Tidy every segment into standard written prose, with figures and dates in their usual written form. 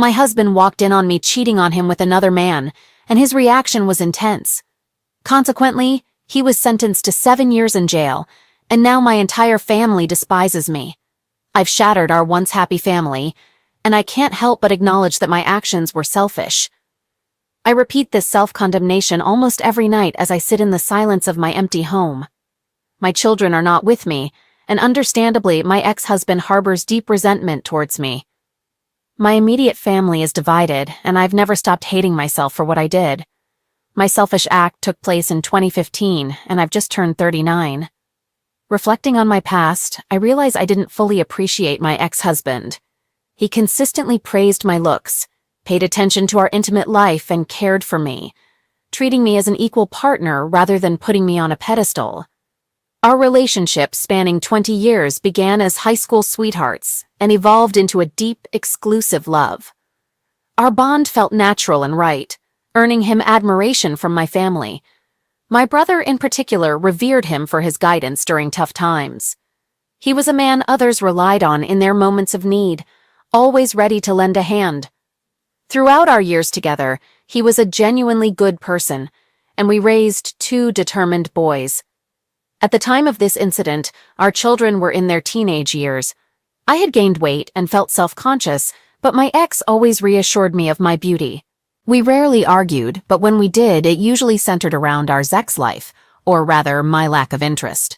My husband walked in on me cheating on him with another man, and his reaction was intense. Consequently, he was sentenced to 7 years in jail, and now my entire family despises me. I've shattered our once happy family, and I can't help but acknowledge that my actions were selfish. I repeat this self-condemnation almost every night as I sit in the silence of my empty home. My children are not with me, and understandably, my ex-husband harbors deep resentment towards me. My immediate family is divided, and I've never stopped hating myself for what I did. My selfish act took place in 2015, and I've just turned 39. Reflecting on my past, I realize I didn't fully appreciate my ex-husband. He consistently praised my looks, paid attention to our intimate life, and cared for me, treating me as an equal partner rather than putting me on a pedestal. Our relationship, spanning 20 years, began as high school sweethearts and evolved into a deep, exclusive love. Our bond felt natural and right, earning him admiration from my family. My brother in particular revered him for his guidance during tough times. He was a man others relied on in their moments of need, always ready to lend a hand. Throughout our years together, he was a genuinely good person, and we raised 2 determined boys. At the time of this incident, our children were in their teenage years. I had gained weight and felt self-conscious, but my ex always reassured me of my beauty. We rarely argued, but when we did, it usually centered around our sex life, or rather, my lack of interest.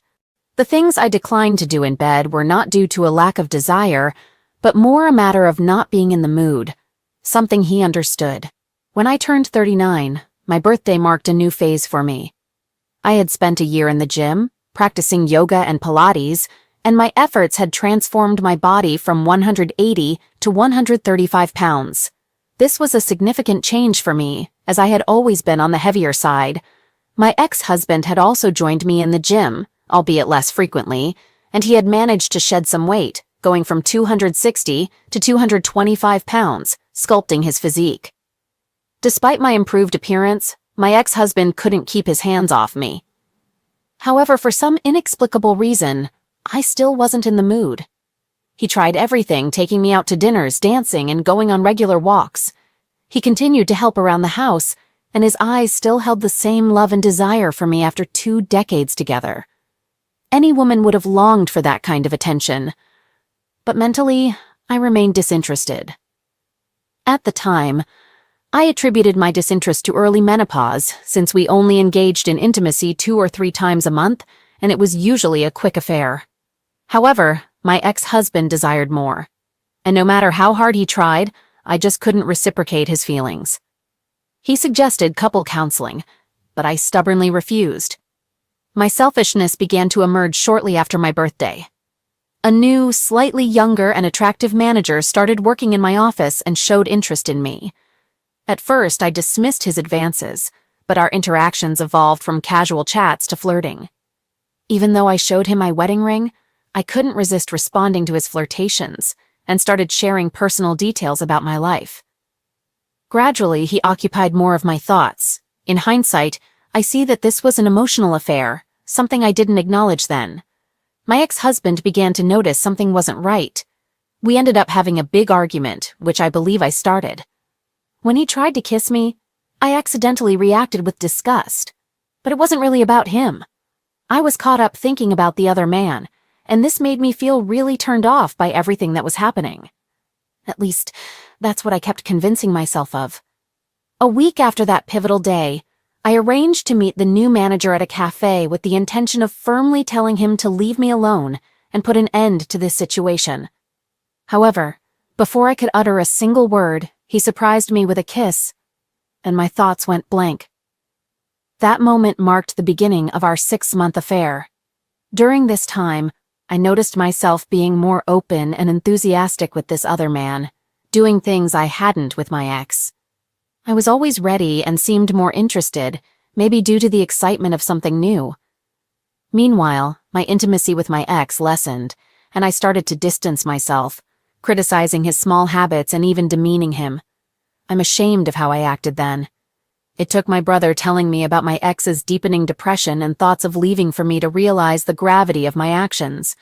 The things I declined to do in bed were not due to a lack of desire, but more a matter of not being in the mood, something he understood. When I turned 39, my birthday marked a new phase for me. I had spent a year in the gym, practicing yoga and Pilates, and my efforts had transformed my body from 180 to 135 pounds. This was a significant change for me, as I had always been on the heavier side. My ex-husband had also joined me in the gym, albeit less frequently, and he had managed to shed some weight, going from 260 to 225 pounds, sculpting his physique. Despite my improved appearance, my ex-husband couldn't keep his hands off me. However, for some inexplicable reason, I still wasn't in the mood. He tried everything, taking me out to dinners, dancing, and going on regular walks. He continued to help around the house, and his eyes still held the same love and desire for me after 2 decades together. Any woman would have longed for that kind of attention. But mentally, I remained disinterested. At the time, I attributed my disinterest to early menopause, since we only engaged in intimacy 2 or 3 times a month, and it was usually a quick affair. However, my ex-husband desired more, and no matter how hard he tried, I just couldn't reciprocate his feelings. He suggested couple counseling, but I stubbornly refused. My selfishness began to emerge shortly after my birthday. A new, slightly younger and attractive manager started working in my office and showed interest in me. At first, I dismissed his advances, but our interactions evolved from casual chats to flirting. Even though I showed him my wedding ring, I couldn't resist responding to his flirtations and started sharing personal details about my life. Gradually, he occupied more of my thoughts. In hindsight, I see that this was an emotional affair, something I didn't acknowledge then. My ex-husband began to notice something wasn't right. We ended up having a big argument, which I believe I started. When he tried to kiss me, I accidentally reacted with disgust. But it wasn't really about him. I was caught up thinking about the other man, and this made me feel really turned off by everything that was happening. At least, that's what I kept convincing myself of. A week after that pivotal day, I arranged to meet the new manager at a cafe with the intention of firmly telling him to leave me alone and put an end to this situation. However, before I could utter a single word, he surprised me with a kiss, and my thoughts went blank. That moment marked the beginning of our 6-month affair. During this time, I noticed myself being more open and enthusiastic with this other man, doing things I hadn't with my ex. I was always ready and seemed more interested, maybe due to the excitement of something new. Meanwhile, my intimacy with my ex lessened, and I started to distance myself, criticizing his small habits and even demeaning him. I'm ashamed of how I acted then. It took my brother telling me about my ex's deepening depression and thoughts of leaving for me to realize the gravity of my actions.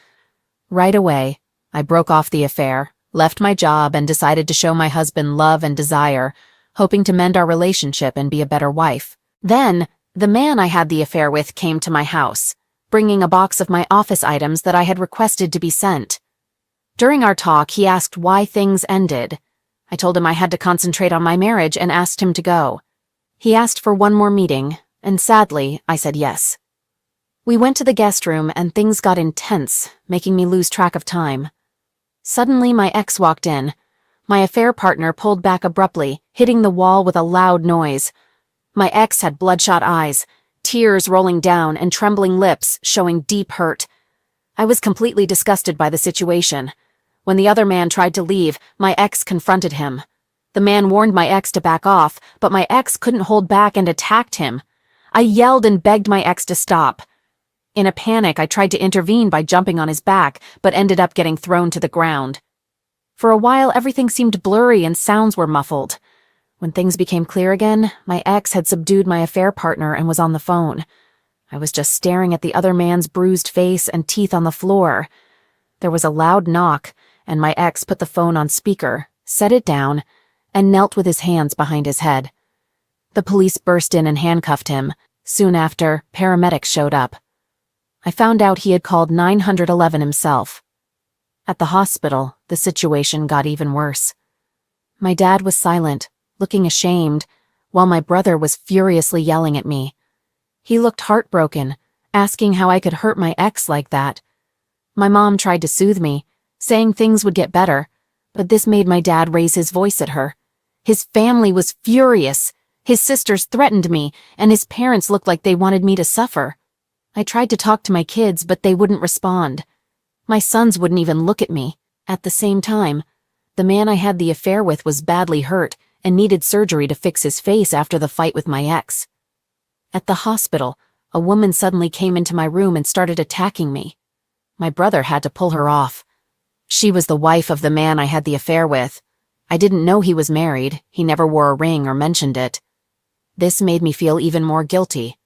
Right away, I broke off the affair, left my job, and decided to show my husband love and desire, hoping to mend our relationship and be a better wife. Then, the man I had the affair with came to my house, bringing a box of my office items that I had requested to be sent. During our talk, he asked why things ended. I told him I had to concentrate on my marriage and asked him to go. He asked for one more meeting, and sadly, I said yes. We went to the guest room and things got intense, making me lose track of time. Suddenly, my ex walked in. My affair partner pulled back abruptly, hitting the wall with a loud noise. My ex had bloodshot eyes, tears rolling down and trembling lips showing deep hurt. I was completely disgusted by the situation. When the other man tried to leave, my ex confronted him. The man warned my ex to back off, but my ex couldn't hold back and attacked him. I yelled and begged my ex to stop. In a panic, I tried to intervene by jumping on his back, but ended up getting thrown to the ground. For a while, everything seemed blurry and sounds were muffled. When things became clear again, my ex had subdued my affair partner and was on the phone. I was just staring at the other man's bruised face and teeth on the floor. There was a loud knock, and my ex put the phone on speaker, set it down, and knelt with his hands behind his head. The police burst in and handcuffed him. Soon after, paramedics showed up. I found out he had called 911 himself. At the hospital, the situation got even worse. My dad was silent, looking ashamed, while my brother was furiously yelling at me. He looked heartbroken, asking how I could hurt my ex like that. My mom tried to soothe me, saying things would get better, but this made my dad raise his voice at her. His family was furious. His sisters threatened me, and his parents looked like they wanted me to suffer. I tried to talk to my kids, but they wouldn't respond. My sons wouldn't even look at me. At the same time, the man I had the affair with was badly hurt and needed surgery to fix his face after the fight with my ex. At the hospital, a woman suddenly came into my room and started attacking me. My brother had to pull her off. She was the wife of the man I had the affair with. I didn't know he was married. He never wore a ring or mentioned it. This made me feel even more guilty.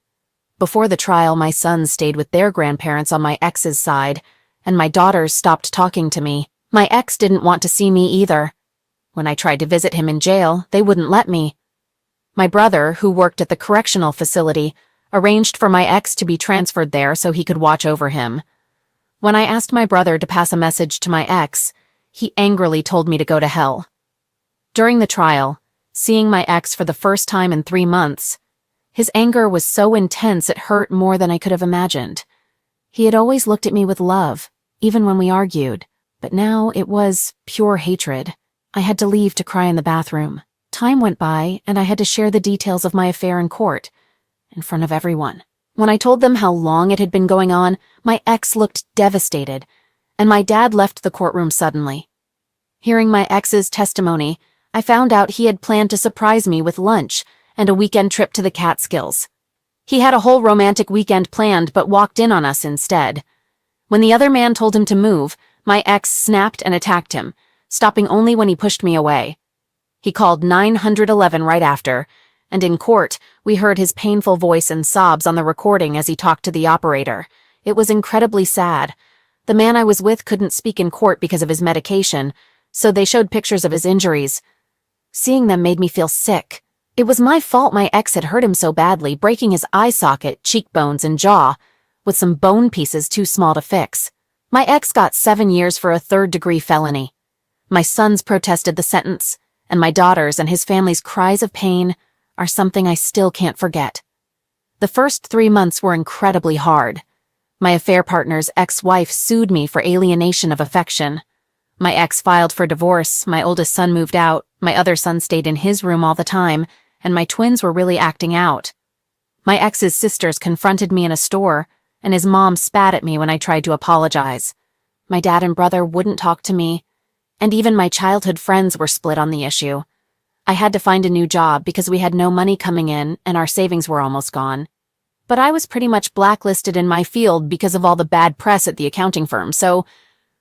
Before the trial, my sons stayed with their grandparents on my ex's side, and my daughters stopped talking to me. My ex didn't want to see me either. When I tried to visit him in jail, they wouldn't let me. My brother, who worked at the correctional facility, arranged for my ex to be transferred there so he could watch over him. When I asked my brother to pass a message to my ex, he angrily told me to go to hell. During the trial, seeing my ex for the first time in 3 months, his anger was so intense it hurt more than I could have imagined. He had always looked at me with love, even when we argued, but now it was pure hatred. I had to leave to cry in the bathroom. Time went by, and I had to share the details of my affair in court, in front of everyone. When I told them how long it had been going on, my ex looked devastated, and my dad left the courtroom suddenly. Hearing my ex's testimony, I found out he had planned to surprise me with lunch and a weekend trip to the Catskills. He had a whole romantic weekend planned but walked in on us instead. When the other man told him to move, my ex snapped and attacked him, stopping only when he pushed me away. He called 911 right after, and in court, we heard his painful voice and sobs on the recording as he talked to the operator. It was incredibly sad. The man I was with couldn't speak in court because of his medication, so they showed pictures of his injuries. Seeing them made me feel sick. It was my fault my ex had hurt him so badly, breaking his eye socket, cheekbones, and jaw, with some bone pieces too small to fix. My ex got 7 years for a third-degree felony. My sons protested the sentence, and my daughters and his family's cries of pain are something I still can't forget. The first 3 months were incredibly hard. My affair partner's ex-wife sued me for alienation of affection. My ex filed for divorce, my oldest son moved out, my other son stayed in his room all the time, and my twins were really acting out. My ex's sisters confronted me in a store, and his mom spat at me when I tried to apologize. My dad and brother wouldn't talk to me, and even my childhood friends were split on the issue. I had to find a new job because we had no money coming in and our savings were almost gone. But I was pretty much blacklisted in my field because of all the bad press at the accounting firm, so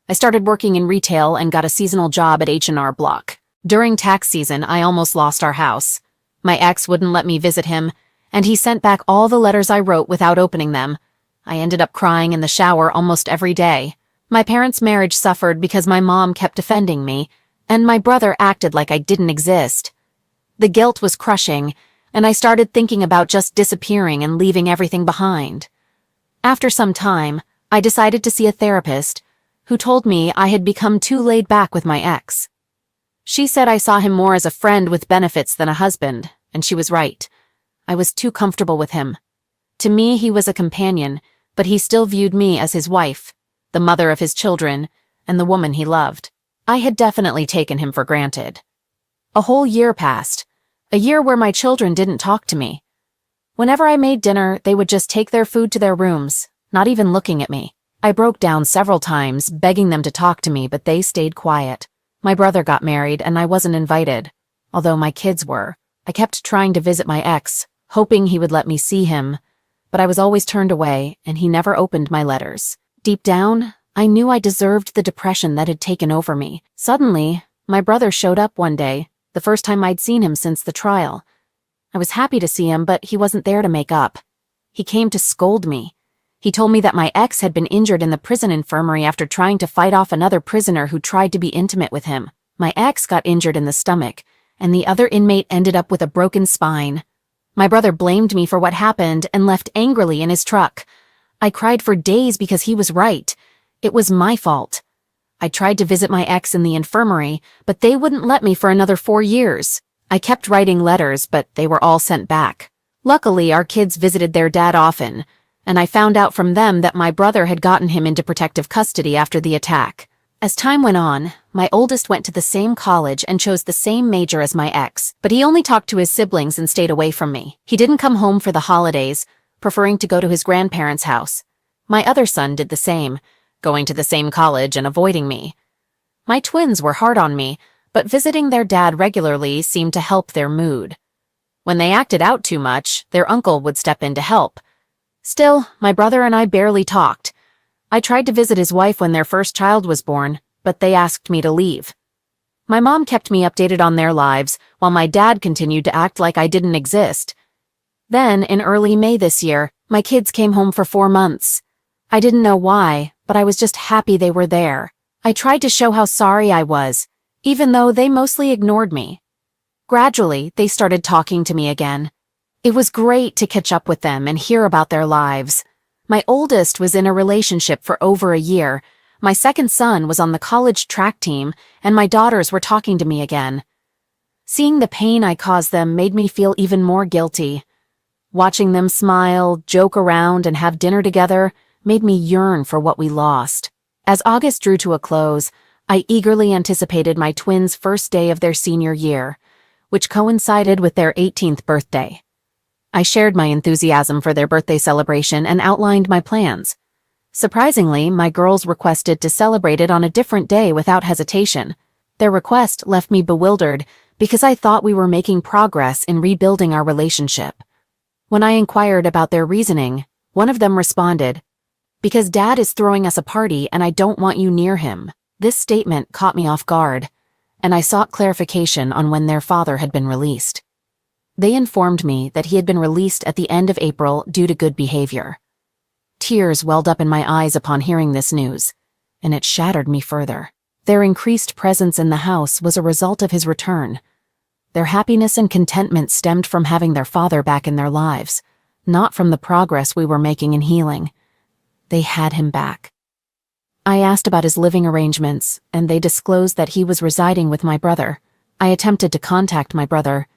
I started working in retail and got a seasonal job at H&R Block. During tax season, I almost lost our house. My ex wouldn't let me visit him, and he sent back all the letters I wrote without opening them. I ended up crying in the shower almost every day. My parents' marriage suffered because my mom kept defending me, and my brother acted like I didn't exist. The guilt was crushing, and I started thinking about just disappearing and leaving everything behind. After some time, I decided to see a therapist, who told me I had become too laid back with my ex. She said I saw him more as a friend with benefits than a husband, and she was right. I was too comfortable with him. To me, he was a companion, but he still viewed me as his wife, the mother of his children, and the woman he loved. I had definitely taken him for granted. A whole year passed, a year where my children didn't talk to me. Whenever I made dinner, they would just take their food to their rooms, not even looking at me. I broke down several times, begging them to talk to me, but they stayed quiet. My brother got married, and I wasn't invited, although my kids were. I kept trying to visit my ex, hoping he would let me see him, but I was always turned away, and he never opened my letters. Deep down, I knew I deserved the depression that had taken over me. Suddenly, my brother showed up one day, the first time I'd seen him since the trial. I was happy to see him, but he wasn't there to make up. He came to scold me. He told me that my ex had been injured in the prison infirmary after trying to fight off another prisoner who tried to be intimate with him. My ex got injured in the stomach, and the other inmate ended up with a broken spine. My brother blamed me for what happened and left angrily in his truck. I cried for days because he was right. It was my fault. I tried to visit my ex in the infirmary, but they wouldn't let me for another 4 years. I kept writing letters, but they were all sent back. Luckily, our kids visited their dad often, and I found out from them that my brother had gotten him into protective custody after the attack. As time went on, my oldest went to the same college and chose the same major as my ex, but he only talked to his siblings and stayed away from me. He didn't come home for the holidays, preferring to go to his grandparents' house. My other son did the same, going to the same college and avoiding me. My twins were hard on me, but visiting their dad regularly seemed to help their mood. When they acted out too much, their uncle would step in to help. Still, my brother and I barely talked. I tried to visit his wife when their first child was born, but they asked me to leave. My mom kept me updated on their lives, while my dad continued to act like I didn't exist. Then, in early May this year, my kids came home for 4 months. I didn't know why, but I was just happy they were there. I tried to show how sorry I was, even though they mostly ignored me. Gradually, they started talking to me again. It was great to catch up with them and hear about their lives. My oldest was in a relationship for over a year, my second son was on the college track team, and my daughters were talking to me again. Seeing the pain I caused them made me feel even more guilty. Watching them smile, joke around, and have dinner together made me yearn for what we lost. As August drew to a close, I eagerly anticipated my twins' first day of their senior year, which coincided with their 18th birthday. I shared my enthusiasm for their birthday celebration and outlined my plans. Surprisingly, my girls requested to celebrate it on a different day without hesitation. Their request left me bewildered because I thought we were making progress in rebuilding our relationship. When I inquired about their reasoning, one of them responded, "Because Dad is throwing us a party and I don't want you near him." This statement caught me off guard, and I sought clarification on when their father had been released. They informed me that he had been released at the end of April due to good behavior. Tears welled up in my eyes upon hearing this news, and it shattered me further. Their increased presence in the house was a result of his return. Their happiness and contentment stemmed from having their father back in their lives, not from the progress we were making in healing. They had him back. I asked about his living arrangements, and they disclosed that he was residing with my brother. I attempted to contact my brother,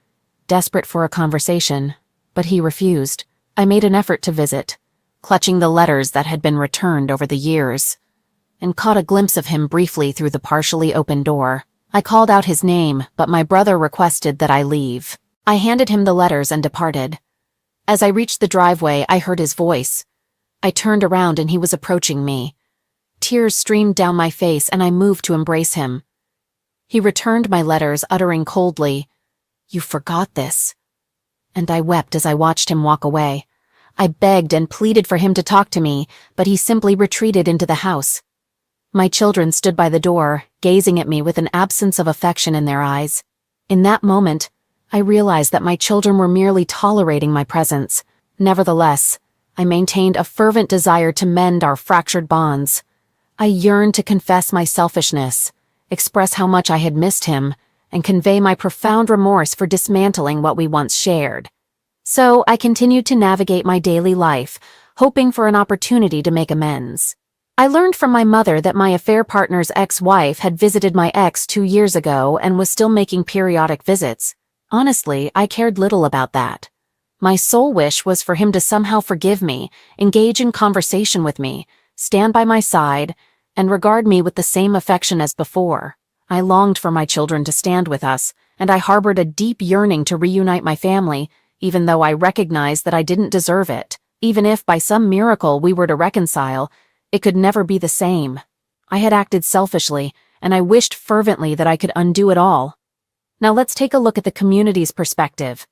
desperate for a conversation, but he refused. I made an effort to visit, clutching the letters that had been returned over the years, and caught a glimpse of him briefly through the partially open door. I called out his name, but my brother requested that I leave. I handed him the letters and departed. As I reached the driveway, I heard his voice. I turned around and he was approaching me. Tears streamed down my face and I moved to embrace him. He returned my letters, uttering coldly, "You forgot this." And I wept as I watched him walk away. I begged and pleaded for him to talk to me, but he simply retreated into the house. My children stood by the door, gazing at me with an absence of affection in their eyes. In that moment, I realized that my children were merely tolerating my presence. Nevertheless, I maintained a fervent desire to mend our fractured bonds. I yearned to confess my selfishness, express how much I had missed him, and convey my profound remorse for dismantling what we once shared. So I continued to navigate my daily life, hoping for an opportunity to make amends. I learned from my mother that my affair partner's ex-wife had visited my ex 2 years ago and was still making periodic visits. Honestly, I cared little about that. My sole wish was for him to somehow forgive me, engage in conversation with me, stand by my side, and regard me with the same affection as before. I longed for my children to stand with us, and I harbored a deep yearning to reunite my family, even though I recognized that I didn't deserve it. Even if by some miracle we were to reconcile, it could never be the same. I had acted selfishly, and I wished fervently that I could undo it all. Now let's take a look at the community's perspective.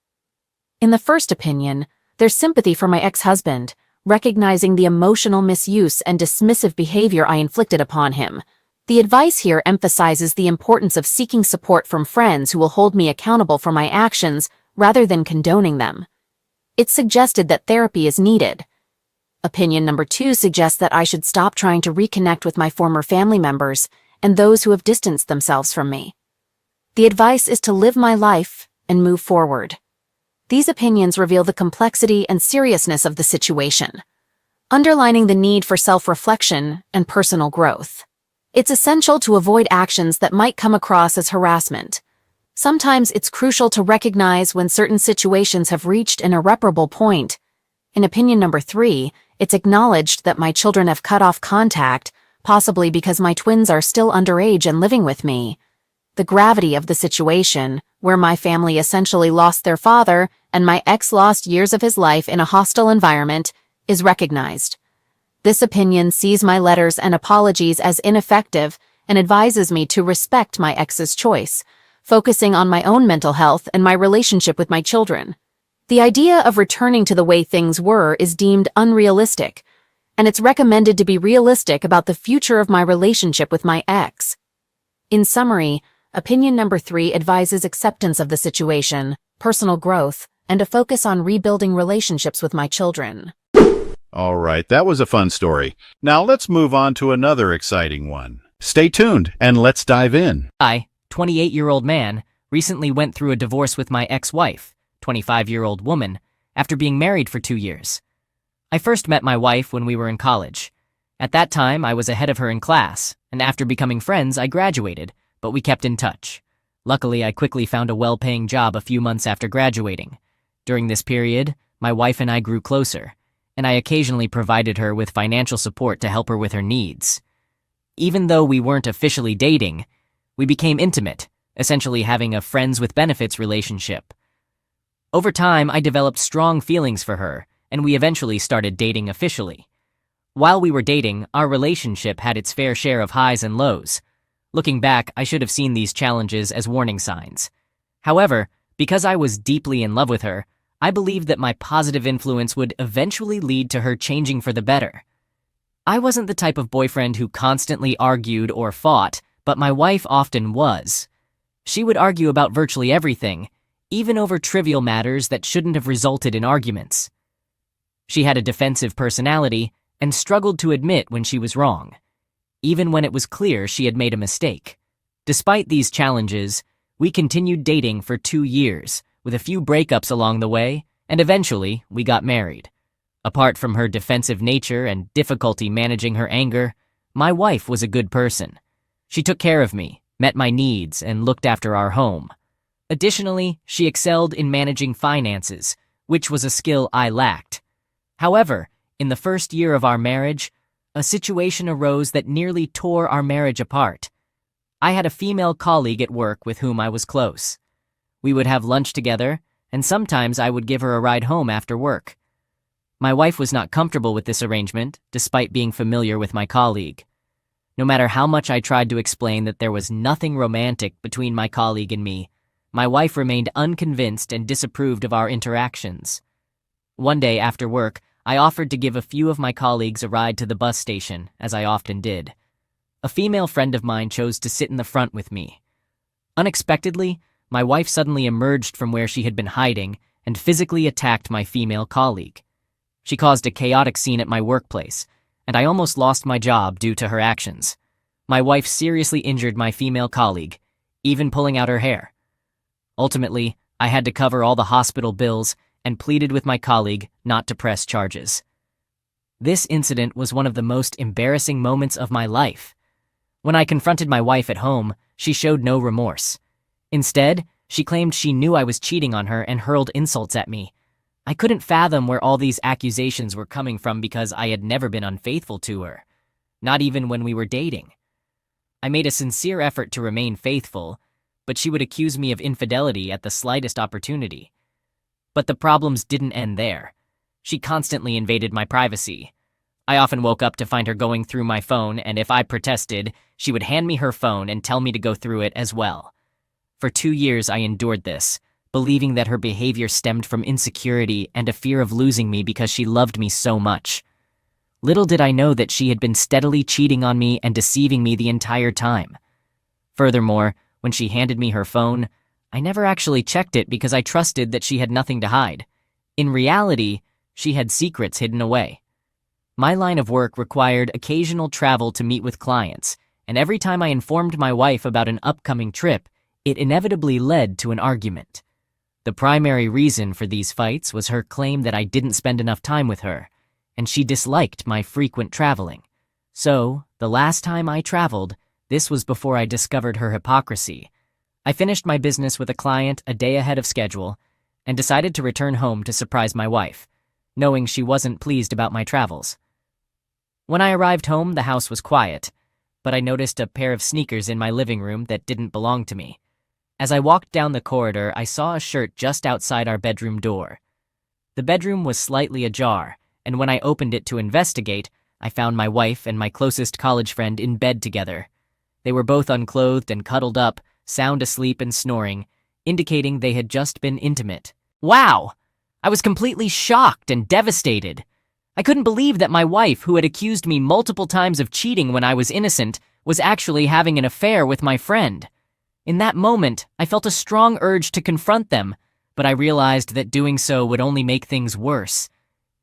In the first opinion, there's sympathy for my ex-husband, recognizing the emotional misuse and dismissive behavior I inflicted upon him. The advice here emphasizes the importance of seeking support from friends who will hold me accountable for my actions rather than condoning them. It's suggested that therapy is needed. Opinion number 2 suggests that I should stop trying to reconnect with my former family members and those who have distanced themselves from me. The advice is to live my life and move forward. These opinions reveal the complexity and seriousness of the situation, underlining the need for self-reflection and personal growth. It's essential to avoid actions that might come across as harassment. Sometimes it's crucial to recognize when certain situations have reached an irreparable point. In opinion number 3, it's acknowledged that my children have cut off contact, possibly because my twins are still underage and living with me. The gravity of the situation, where my family essentially lost their father and my ex lost years of his life in a hostile environment, is recognized. This opinion sees my letters and apologies as ineffective and advises me to respect my ex's choice, focusing on my own mental health and my relationship with my children. The idea of returning to the way things were is deemed unrealistic, and it's recommended to be realistic about the future of my relationship with my ex. In summary, opinion number 3 advises acceptance of the situation, personal growth, and a focus on rebuilding relationships with my children. All right, that was a fun story. Now let's move on to another exciting one. Stay tuned and let's dive in. I, 28-year-old man, recently went through a divorce with my ex-wife, 25-year-old woman, after being married for 2 years. I first met my wife when we were in college. At that time, I was ahead of her in class, and after becoming friends, I graduated, but we kept in touch. Luckily, I quickly found a well-paying job a few months after graduating. During this period, my wife and I grew closer, and I occasionally provided her with financial support to help her with her needs. Even though we weren't officially dating, we became intimate, essentially having a friends with benefits relationship. Over time, I developed strong feelings for her, and we eventually started dating officially. While we were dating, our relationship had its fair share of highs and lows. Looking back, I should have seen these challenges as warning signs. However, because I was deeply in love with her, I believed that my positive influence would eventually lead to her changing for the better. I wasn't the type of boyfriend who constantly argued or fought, but my wife often was. She would argue about virtually everything, even over trivial matters that shouldn't have resulted in arguments. She had a defensive personality and struggled to admit when she was wrong, even when it was clear she had made a mistake. Despite these challenges, we continued dating for 2 years, with a few breakups along the way, and eventually we got married. Apart from her defensive nature and difficulty managing her anger, my wife was a good person. She took care of me, met my needs, and looked after our home. Additionally, she excelled in managing finances, which was a skill I lacked. However, in the first year of our marriage, a situation arose that nearly tore our marriage apart. I had a female colleague at work with whom I was close. We would have lunch together, and sometimes I would give her a ride home after work. My wife was not comfortable with this arrangement, despite being familiar with my colleague. No matter how much I tried to explain that there was nothing romantic between my colleague and me, my wife remained unconvinced and disapproved of our interactions. One day after work, I offered to give a few of my colleagues a ride to the bus station, as I often did. A female friend of mine chose to sit in the front with me. Unexpectedly, my wife suddenly emerged from where she had been hiding and physically attacked my female colleague. She caused a chaotic scene at my workplace, and and I almost lost my job due to her actions. My wife seriously injured my female colleague, even pulling out her hair. Ultimately, I had to cover all the hospital bills and pleaded with my colleague not to press charges. This incident was one of the most embarrassing moments of my life. When I confronted my wife at home, she showed no remorse. Instead, she claimed she knew I was cheating on her and hurled insults at me. I couldn't fathom where all these accusations were coming from because I had never been unfaithful to her, not even when we were dating. I made a sincere effort to remain faithful, but she would accuse me of infidelity at the slightest opportunity. But the problems didn't end there. She constantly invaded my privacy. I often woke up to find her going through my phone, and if I protested, she would hand me her phone and tell me to go through it as well. For 2 years I endured this, believing that her behavior stemmed from insecurity and a fear of losing me because she loved me so much. Little did I know that she had been steadily cheating on me and deceiving me the entire time. Furthermore, when she handed me her phone, I never actually checked it because I trusted that she had nothing to hide. In reality, she had secrets hidden away. My line of work required occasional travel to meet with clients, and every time I informed my wife about an upcoming trip, it inevitably led to an argument. The primary reason for these fights was her claim that I didn't spend enough time with her, and she disliked my frequent traveling. So, the last time I traveled, this was before I discovered her hypocrisy. I finished my business with a client a day ahead of schedule and decided to return home to surprise my wife, knowing she wasn't pleased about my travels. When I arrived home, the house was quiet, but I noticed a pair of sneakers in my living room that didn't belong to me. As I walked down the corridor, I saw a shirt just outside our bedroom door. The bedroom was slightly ajar, and when I opened it to investigate, I found my wife and my closest college friend in bed together. They were both unclothed and cuddled up, sound asleep and snoring, indicating they had just been intimate. Wow! I was completely shocked and devastated. I couldn't believe that my wife, who had accused me multiple times of cheating when I was innocent, was actually having an affair with my friend. In that moment, I felt a strong urge to confront them, but I realized that doing so would only make things worse.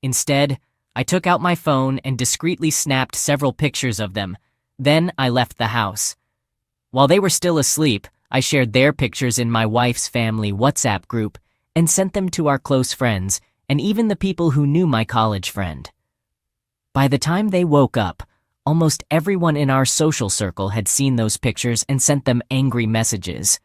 Instead, I took out my phone and discreetly snapped several pictures of them. Then I left the house. While they were still asleep, I shared their pictures in my wife's family WhatsApp group and sent them to our close friends and even the people who knew my college friend. By the time they woke up, almost everyone in our social circle had seen those pictures and sent them angry messages.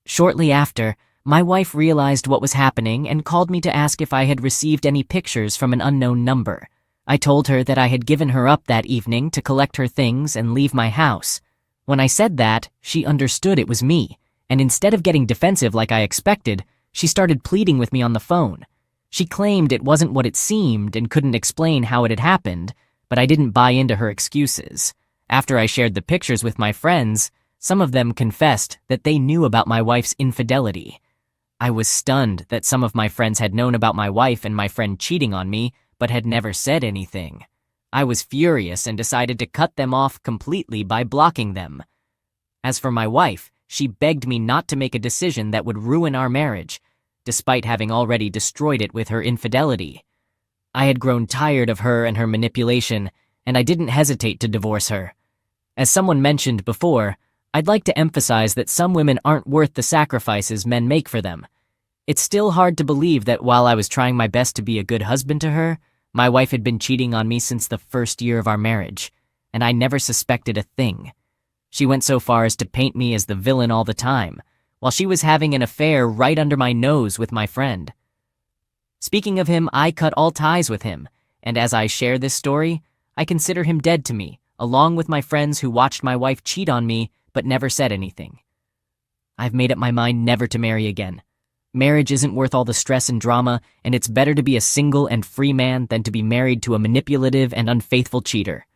Shortly after, my wife realized what was happening and called me to ask if I had received any pictures from an unknown number. I told her that I had given her up that evening to collect her things and leave my house. When I said that, she understood it was me, and instead of getting defensive like I expected, she started pleading with me on the phone. She claimed it wasn't what it seemed and couldn't explain how it had happened, but I didn't buy into her excuses. After I shared the pictures with my friends, some of them confessed that they knew about my wife's infidelity. I was stunned that some of my friends had known about my wife and my friend cheating on me, but had never said anything. I was furious and decided to cut them off completely by blocking them. As for my wife, she begged me not to make a decision that would ruin our marriage, despite having already destroyed it with her infidelity. I had grown tired of her and her manipulation, and I didn't hesitate to divorce her. As someone mentioned before, I'd like to emphasize that some women aren't worth the sacrifices men make for them. It's still hard to believe that while I was trying my best to be a good husband to her, my wife had been cheating on me since the first year of our marriage, and I never suspected a thing. She went so far as to paint me as the villain all the time, while she was having an affair right under my nose with my friend. Speaking of him, I cut all ties with him, and as I share this story, I consider him dead to me, along with my friends who watched my wife cheat on me but never said anything. I've made up my mind never to marry again. Marriage isn't worth all the stress and drama, and it's better to be a single and free man than to be married to a manipulative and unfaithful cheater.